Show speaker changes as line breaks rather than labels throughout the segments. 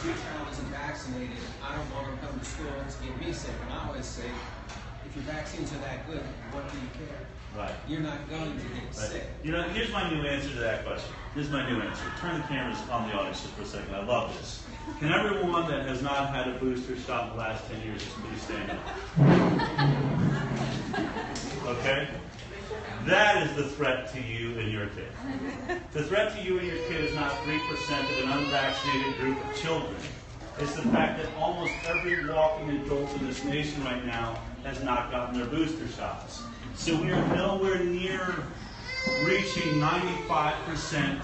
your child isn't vaccinated, I don't want them to come to school to get me sick. And I always say, if your vaccines are that good, what do you care?
Right.
You're not going to get sick.
You know, here's my new answer to that question. Here's my new answer. Turn the cameras on the audience just for a second. I love this. Can everyone that has not had a booster shot in the last 10 years just please stand up? Okay? That is the threat to you and your kid. The threat to you and your kid is not 3% of an unvaccinated group of children. It's the fact that almost every walking adult in this nation right now has not gotten their booster shots. So we are nowhere near reaching 95%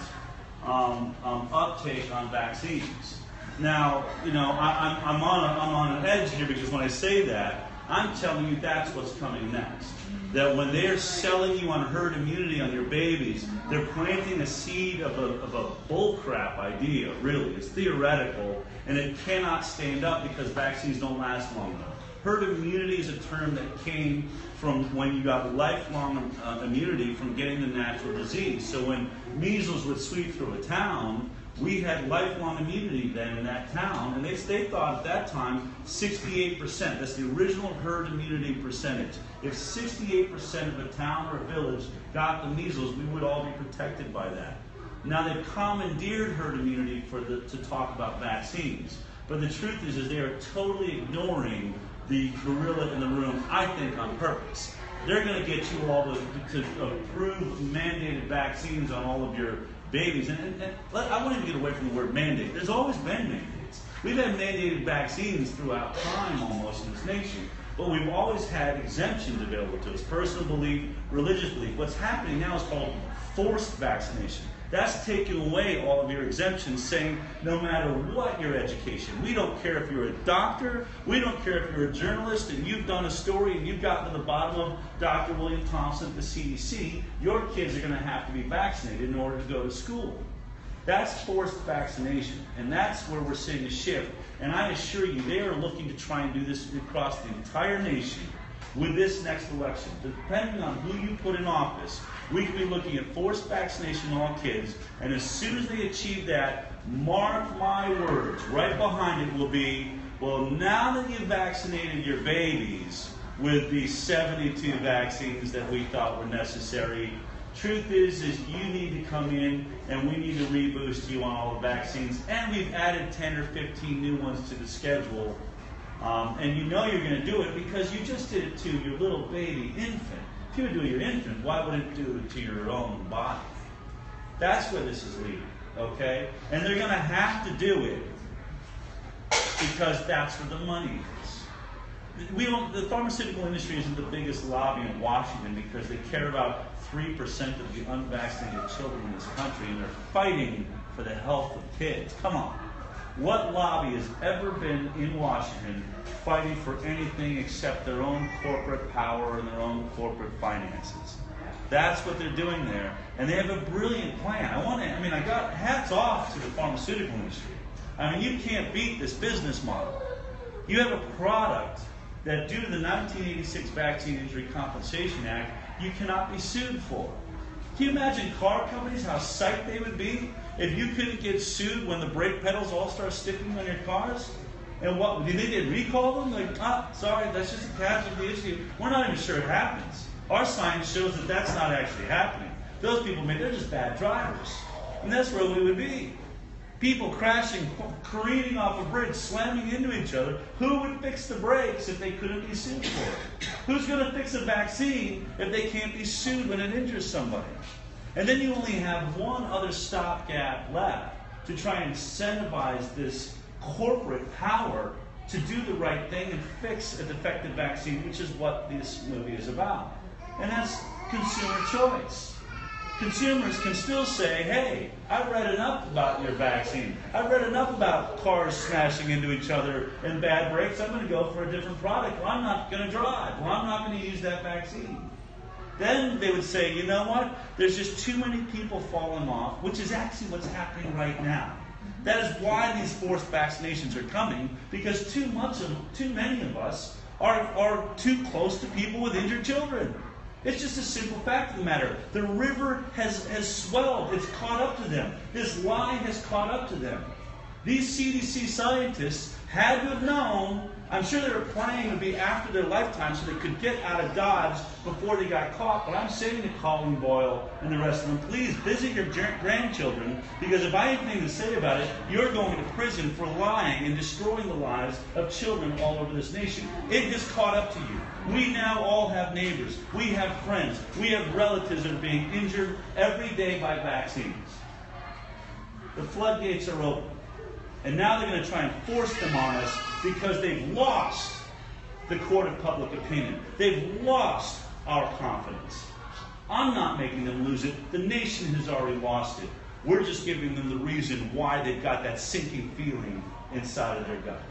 uptake on vaccines. Now, you know, I'm on an edge here because when I say that, I'm telling you that's what's coming next. That when they're selling you on herd immunity on your babies, they're planting a seed of a bullcrap idea, really. It's theoretical, and it cannot stand up because vaccines don't last long enough. Herd immunity is a term that came from when you got lifelong immunity from getting the natural disease. So when measles would sweep through a town, we had lifelong immunity then in that town, and they thought at that time 68%. That's the original herd immunity percentage. If 68% of a town or a village got the measles, we would all be protected by that. Now they've commandeered herd immunity to talk about vaccines, but the truth is they are totally ignoring the gorilla in the room, I think, on purpose. They're going to get you all to approve mandated vaccines on all of your babies. And I won't even get away from the word mandate. There's always been mandates. We've had mandated vaccines throughout time almost in this nation. But we've always had exemptions available to us. Personal belief, religious belief. What's happening now is called forced vaccination. That's taking away all of your exemptions, saying no matter what your education, we don't care if you're a doctor, we don't care if you're a journalist and you've done a story and you've gotten to the bottom of Dr. William Thompson at the CDC, your kids are going to have to be vaccinated in order to go to school. That's forced vaccination, and that's where we're seeing a shift. And I assure you, they are looking to try and do this across the entire nation with this next election. Depending on who you put in office, we could be looking at forced vaccination on all kids, and as soon as they achieve that, mark my words, right behind it will be, well, now that you've vaccinated your babies with the 72 vaccines that we thought were necessary, truth is you need to come in and we need to reboost you on all the vaccines, and we've added 10 or 15 new ones to the schedule. And you know you're going to do it because you just did it to your little baby infant. If you would do it to your infant, why wouldn't you do it to your own body? That's where this is leading, okay? And they're going to have to do it because that's where the money is. The pharmaceutical industry isn't the biggest lobby in Washington because they care about 3% of the unvaccinated children in this country, and they're fighting for the health of kids. Come on. What lobby has ever been in Washington fighting for anything except their own corporate power and their own corporate finances? That's what they're doing there, and they have a brilliant plan. I got hats off to the pharmaceutical industry. I mean, you can't beat this business model. You have a product that, due to the 1986 Vaccine Injury Compensation Act, you cannot be sued for. Can you imagine car companies, how psyched they would be if you couldn't get sued when the brake pedals all start sticking on your cars? And what, do you think they'd recall them? Like, sorry, that's just a casualty issue. We're not even sure it happens. Our science shows that that's not actually happening. Those people, they're just bad drivers. And that's where we would be. People crashing, careening off a bridge, slamming into each other. Who would fix the brakes if they couldn't be sued for it? Who's going to fix a vaccine if they can't be sued when it injures somebody? And then you only have one other stopgap left to try and incentivize this corporate power to do the right thing and fix a defective vaccine, which is what this movie is about. And that's consumer choice. Consumers can still say, hey, I've read enough about your vaccine. I've read enough about cars smashing into each other and bad brakes. I'm going to go for a different product, or I'm not going to drive, or I'm not going to use that vaccine. Then they would say, you know what? There's just too many people falling off, which is actually what's happening right now. That is why these forced vaccinations are coming, because too many of us are too close to people with injured children. It's just a simple fact of the matter. The river has swelled. It's caught up to them. This lie has caught up to them. These CDC scientists had to have known. I'm sure they were planning to be after their lifetime so they could get out of Dodge before they got caught. But I'm saying to Colin Boyle and the rest of them, please visit your grandchildren, because if I have anything to say about it, you're going to prison for lying and destroying the lives of children all over this nation. It has caught up to you. We now all have neighbors. We have friends. We have relatives that are being injured every day by vaccines. The floodgates are open. And now they're going to try and force them on us because they've lost the court of public opinion. They've lost our confidence. I'm not making them lose it. The nation has already lost it. We're just giving them the reason why they've got that sinking feeling inside of their gut.